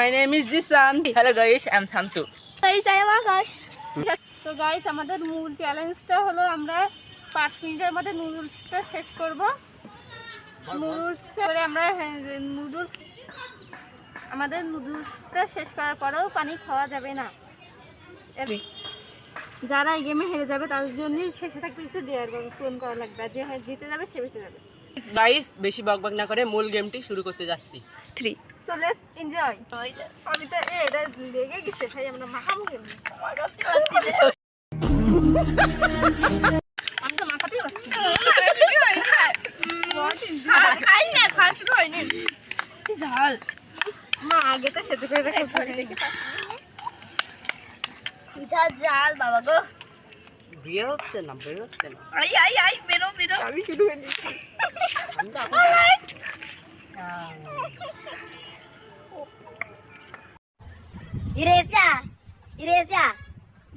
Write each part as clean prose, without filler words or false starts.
my name is Jisan. Hello guys, I'm Thantu. Guys, I am Akash. তো guys আমাদের মূল চ্যালেঞ্জটা হলো আমরা 5 মিনিটের মধ্যে নুডলসটা শেষ করব। আমাদের নুডলসটা শেষ করার পরেও পানি খাওয়া যাবে না। যারা এই গেমে হেরে যাবে তাদের জন্য শেষে থাকতে কিছু দেওয়ার পূরণ করা লাগবে, যে জিতে যাবে সে বেঁচে যাবে। গাইস বেশি বকবক না করে মূল গেমটি শুরু করতে যাচ্ছি। 3 So let's enjoy. আমি তো এটা লেগে গেছে ভাই, আমরা মাখাবো গেম। আমি তো মাখাতেই পারছি না। খাই না, খাওয়া শুরু হয়নি। ঝাল মা আগে তো সেদ্ধ করে রেখে ঝাল বাবা গো। বের হচ্ছে না আই বেরো আমি শুরু করে দিচ্ছি। Iresia,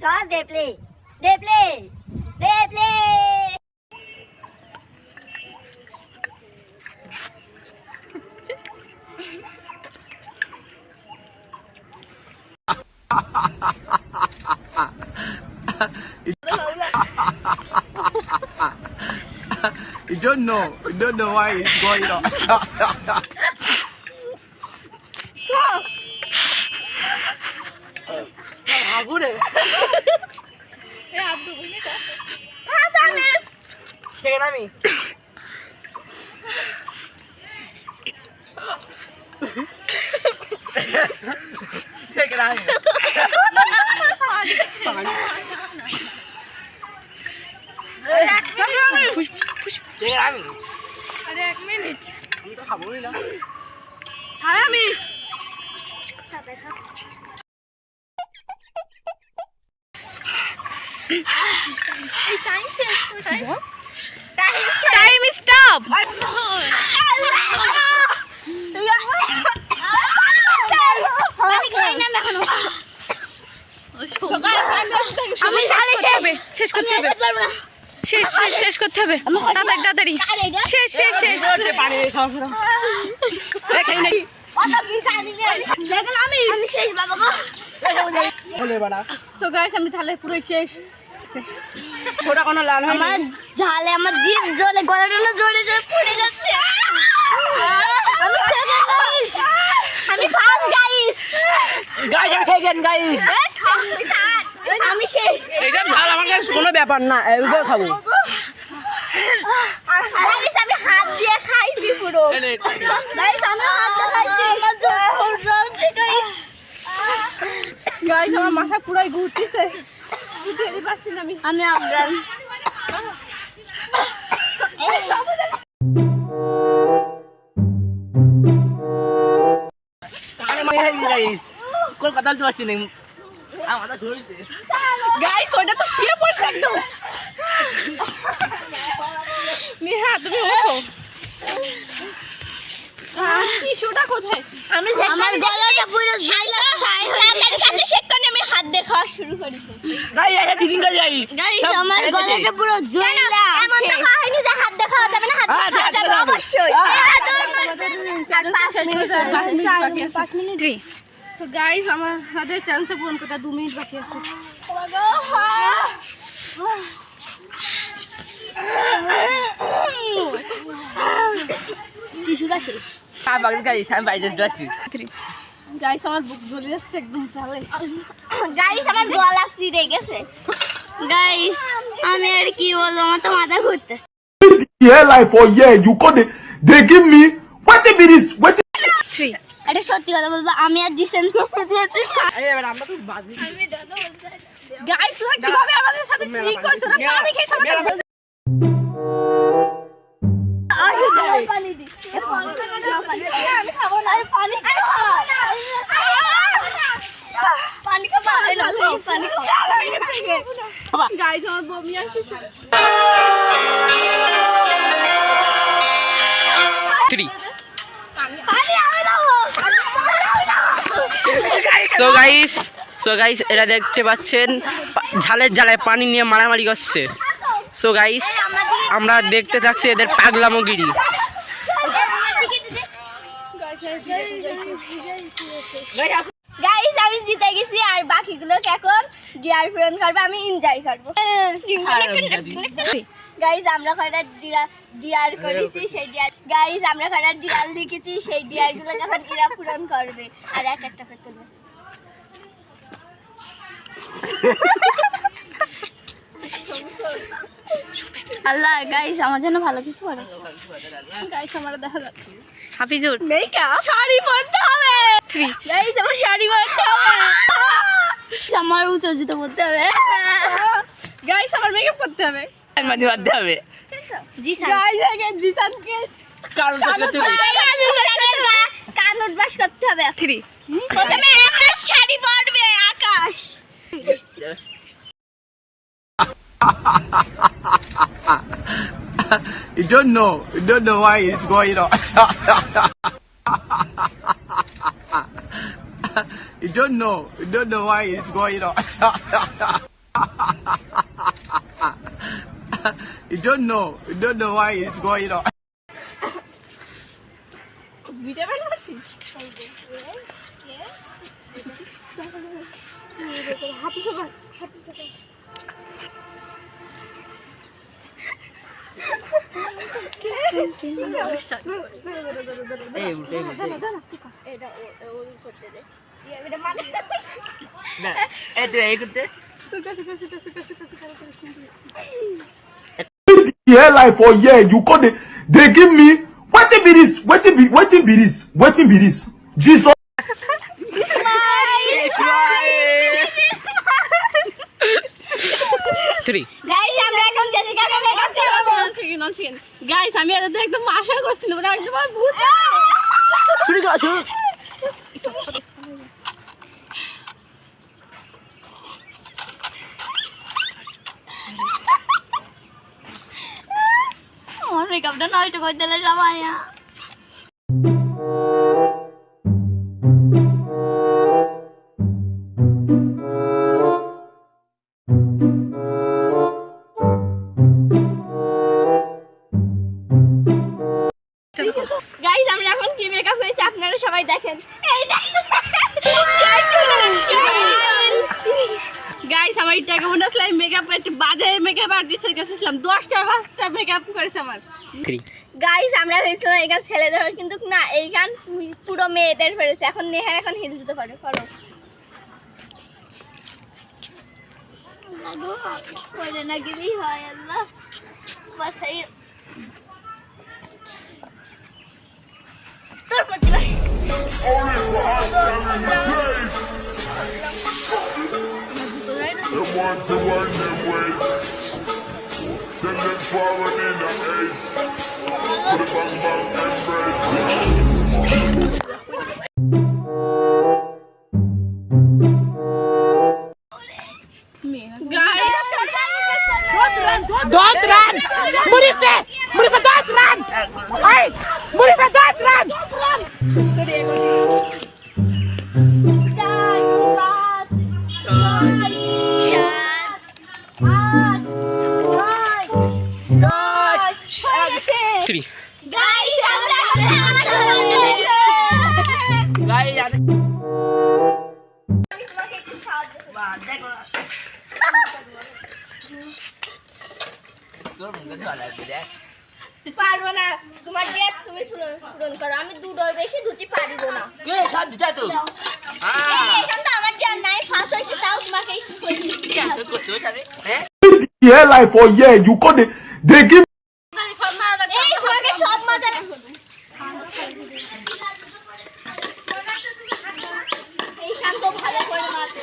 just they play. You don't know why it's going on. আগুরে এ আব্দু বুঝলি তো? খেয়ে নামি খেয়ে নামি আরে 1 মিনিট আমি তো খাবোই না। আর আমি Time stop. শেষ করতে হবে তাড়াতাড়ি শেষ পানি আমি শেষ বাবা গো। বলে বাড়া সো গাইস আমি ঝালে পুরো শেষ। ওটা কোনো লাল হয় আমার ঝালে আমার জিভ জ্বলে গলাটা জ্বলে পড়ে যাচ্ছে। আমি সেকেন্ড গাইস, আমি ফার্স্ট গাইস আমি সেকেন্ড গাইস। আমি শেষ। এইসব ঝাল আমার কাছে কোনো ব্যাপার না, এইভাবে খাবো। গাইস আমি হাত দিয়ে খাইছি পুরো। গাইস আমি হাত দিয়ে খাইছি, আমার জোর জ্বলছে গাইস। গাইস আমার মাথা পুরাই ঘুরতেছে, বুঝতে পারছি না আমি আবরাম। কলকাতা তো আসছি না আমাদের ঘুরতে। গাইস ওটা তো শুয়ে পড়ছে একদম। নেহা তুমি ওঠো। টিস্যুটা কোথায়? আমি আমার গলাটা পুরো ঝাইলা ছাই হয়ে গেছে। কাছে শেক করে আমি হাত দিয়ে খাওয়া শুরু করেছি। গাইস এটা চিকেন করে যাই। গাইস আমার গলাটা পুরো ঝাইলা এমন তো কাহিনী যে হাত দিয়ে খাওয়া যাবে না, হাত দিয়ে খাওয়া যাবে অবশ্যই। 5 মিনিট। সো গাইস আমাদের চ্যালেঞ্জ পূরণ করতে 2 মিনিট বাকি আছে। টিস্যুটা শেষ। গাইস আমি বাইরে আসছি। গাইস আমার বুক জ্বলে যাচ্ছে একদম ঝালে। গাইস আমার গলা ছিঁড়ে গেছে। গাইস আমি আর কি বলবো, আমার তো মাথা ঘুরতেছে। Here life for year you go they give me what if it is what 3 এটা সত্যি কথা বলবো, আমি আর জিসেন কেসে দিয়েছি। আরে এবার আমরা তো বাজি। আমি দাদা বলতে গাইস তুই কিভাবে আমাদের সাথে চিট করছিস? না পানি খেয়েছ না? পানি দি। আমি খাবো না, পানি খা। পানি খা, পানি খা। গাইস আমার বমি আসছে। 3 পানি আমি দাও। সো গাইস এটা দেখতে পাচ্ছেন ঝালের জ্বালায় পানি নিয়ে মারামারি করছে। সো গাইস আমরা দেখতে থাকছি এদের পাগলামোগিরি। গাইস আমি জিতে গেছি আর বাকিগুলোকে এখন ডিয়ার পূরণ করবে, আমি এনজয় করব। গাইস আমরা কয়টা ডিয়ার করেছি সেই ডিয়ার, গাইস আমরা কয়টা ডিয়ার লিখেছি সেই ডিয়ারগুলো এখন এরা পূরণ করবে আর এক একটা করে তুলবে। আল্লাহ গাইস আমার জন্য ভালো কিছু করো। গাইস আমার দেখা যাচ্ছে হাফিজুর মেকআপ শাড়ি পরতে হবে। 3 গাইস আমার শাড়ি পরতে হবে, আমার উঁচু জুতো পরতে হবে, গাইস আমার মেকআপ করতে হবে, মানে বাদ হবে জি স্যার। গাইস আগে জিসানকে কারণ কান উঠবাস করতে হবে। 3 প্রথমে আকাশ শাড়ি পরবে, আকাশ। You don't know why it's going on. You don't know why it's going on. You don't know why it's going on. Video বানাচ্ছি হাতে সবাই হাতে সবাই Here like for year, you call they give me wetin be this? Wetin be this? Jesus. Guys আমরা এখন জেসিকাকে makeup করাবো। Guys আমি এত একদম আশা করছি না, একদম ভূত। শুরু কর শুরু। আমার মেকআপটা নষ্ট করে দিলে সবাই। গাইস আমরা এখন কি মেকআপ হয়েছে আপনারা সবাই দেখেন। এই গাইস আমার এটা কেমন আসলে মেকআপ একটু বাজে মেকআপ আর্টিস্টের কাছে ছিলাম, 10টা 5টা মেকআপ করেছে আমার। 3 গাইস আমরা ভেবেছিলাম এই গান ছেলেদের হবে, কিন্তু না এই গান পুরো মেয়েদের হয়েছে। এখন নেহা এখন হিল দিতে পারে, করো। করে না গেলেই হয় আল্লাহ বাস। এই তোর প্রতিভা They want to run their ways. Send them forward in the age. Put it bang bang and break. Dotran! Murife! Dotran! Ay! Murife Dotran! Three. Guys, পারবো না, তোমার ডেট তুমি পূরণ করো, আমি দুটোর বেশি ধুতি পারবো না। এখান তো আমার ডেট নাই, ফাঁস হয়েছে তাও তোমাকে Here like for year, you call they give সব মজা এই শান্ত ভালো করে মারো।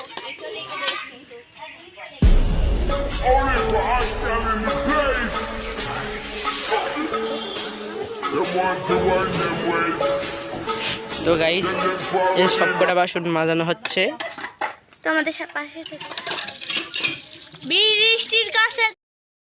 Only for us in the place. They want to run their ways. তো গাইস এই সবকটা বাসন মাজানো হচ্ছে। তোমাদের পাশে থেকে বৃষ্টির কাছে